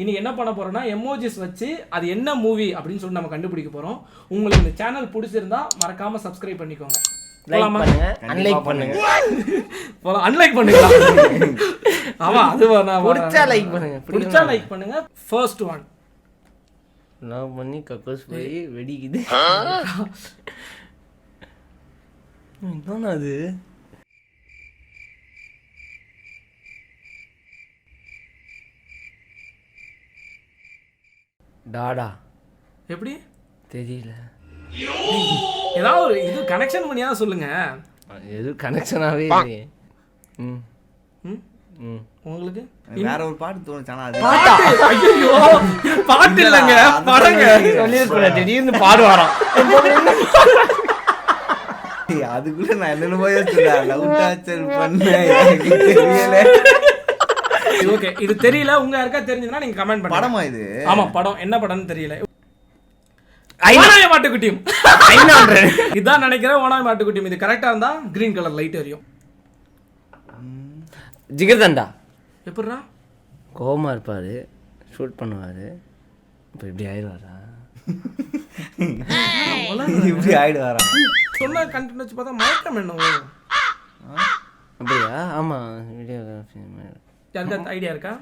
இன்னைக்கு என்ன பண்ண போறோம்னா எமோஜிஸ் வச்சு அது என்ன மூவி அப்படின்னு சொல்லி நம்ம கண்டுபிடிக்க போறோம். உங்களுக்கு இந்த சேனல் பிடிச்சிருந்தா மறக்காம சப்ஸ்கிரைப் பண்ணிக்கோங்க. லைக் பண்ணுங்க, அன்லைக் பண்ணுங்க. போலாம், அன்லைக் பண்ணுங்க. ஆமா, அது பிடிச்சா லைக் பண்ணுங்க, பிடிச்சா லைக் பண்ணுங்க. ஃபர்ஸ்ட் ஒன், லவ் பண்ணி கக்கோஸ் போய் வெடிக்குது. என்னன்னா அது? டாடா. எப்படி தெரியல. ஏதாவது ஒரு இது கனெக்ஷன் பண்ணியா சொல்லுங்க. எது கனெக்ஷனாவே இல்லையே. ம் ம் ம் உங்களுக்கு வேற ஒரு பாட்டு தோணுச்சானா அது ஐயோ பாட்டு இல்லங்க, படங்க. சொல்லிருக்கல, திடீர்னு பாடுவாராம். அதுக்குள்ள நான் என்னென்னமோ யோசிச்சேன். லவ் டார்ச்சர் பண்ணேன், எனக்கு தெரியல. ஓகே, இது தெரியல, உங்க யாருக்கா தெரிஞ்சதுன்னா நீங்க கமெண்ட் பண்ணுங்க. படமா இது? ஆமா, படம். என்ன படம்னு தெரியல. ஓனாய் மாட்டுக்குட்டியும் இதான் நினைக்கிறேன். ஓனாய் மாட்டுக்குட்டியும். இது கரெக்டா இருந்தா கிரீன் கலர் லைட் எரியும். ஜிகர்தண்டா. எப்படிடா? கோவமா இருப்பாரு, ஷூட் பண்ணுவாரு. இப்போ இப்படி ஆயிடுவாரா? இப்படி ஆயிடுவாரா? சொன்ன கண்டென்ட் வச்சு பார்த்தா மயக்கம் என்ன? அப்படியா? ஆமா, வீடியோ யாருக்காவது ஐடியா இருக்கா?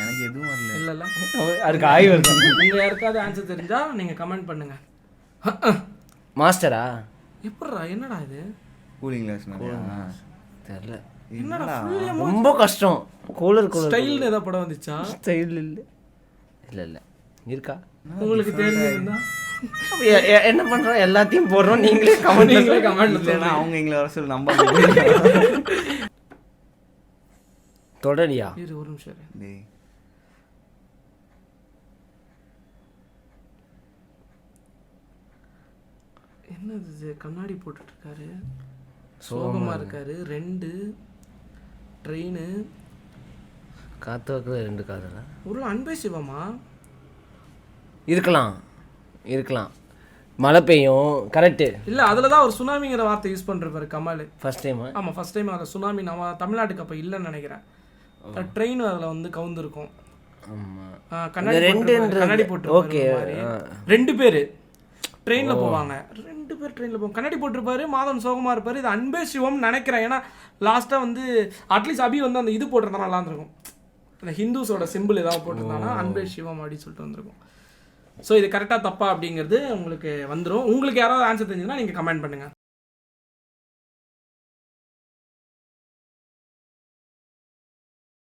எனக்கு எதுவும் வரல. இல்ல அதுக்கு ஆய்வு இருக்கு. உங்க யாருக்காவது ஆன்சர் தெரிஞ்சா நீங்க கமெண்ட் பண்ணுங்க. மாஸ்டரா? எப்படிடா? என்னடா இது? கூலிங் கிளாஸ் தெரியல. என்னடா ரொம்ப கஷ்டம். கூலர் ஸ்டைல்னு ஏதாவது படம் வந்துச்சா? ஸ்டைல் இல்லை. இல்லை இல்லை இருக்கா? உங்களுக்கு தெரிஞ்சிருந்தா என்ன பண்றோம், எல்லாத்தையும் போடுறோம். நீங்களே கமெண்ட்ல இல்லைன்னா அவங்க எங்களை வர சொல்லி நம்ப தொடரியா? இரு ஒரு நிமிஷம். என்னது? கண்ணாடி போட்டுட்டு இருக்காரு, சோகமா இருக்காரு, 2 ட்ரெயின், காத்து வைக்கிறது 2 காதலா? ஒரு அன்பே சிவமா இருக்கலாம், இருக்கலாம். மழை பெய்யும், கரெக்டு. இல்ல, அதுலதான் ஒரு சுனாமிங்கிற வார்த்தை யூஸ் பண்றாரு கமல் ஃபர்ஸ்ட் டைம். ஆமா, ஃபர்ஸ்ட் டைம். அதுல சுனாமி நம்ம தமிழ்நாட்டுக்கு அப்ப இல்லைன்னு நினைக்கிறேன். ட்ரெயின் அதுல வந்து கவுந்திருக்கும். கண்ணாடி போட்டு ஓகே. 2 பேரு ட்ரெயின்ல போவாங்க. 2 பேர் ட்ரெயின்ல போவாங்க. கண்ணாடி போட்டிருப்பாரு, மாதவன் சோகமா இருப்பாரு. இது அன்பே சிவம் நினைக்கிறேன். ஏன்னா லாஸ்டா வந்து அட்லீஸ்ட் அபி வந்து அந்த இது போட்டிருந்தா நல்லா இருந்திருக்கும். அந்த ஹிந்துஸோட சிம்பிள் ஏதாவது போட்டிருந்தாங்கன்னா அன்பே சிவம் அப்படின்னு சொல்லிட்டு வந்திருக்கும். ஸோ இது கரெக்டாக தப்பா அப்படிங்கிறது உங்களுக்கு வந்துடும். உங்களுக்கு யாராவது ஆன்சர் தெரிஞ்சுன்னா நீங்கள் கமெண்ட் பண்ணுங்கள்.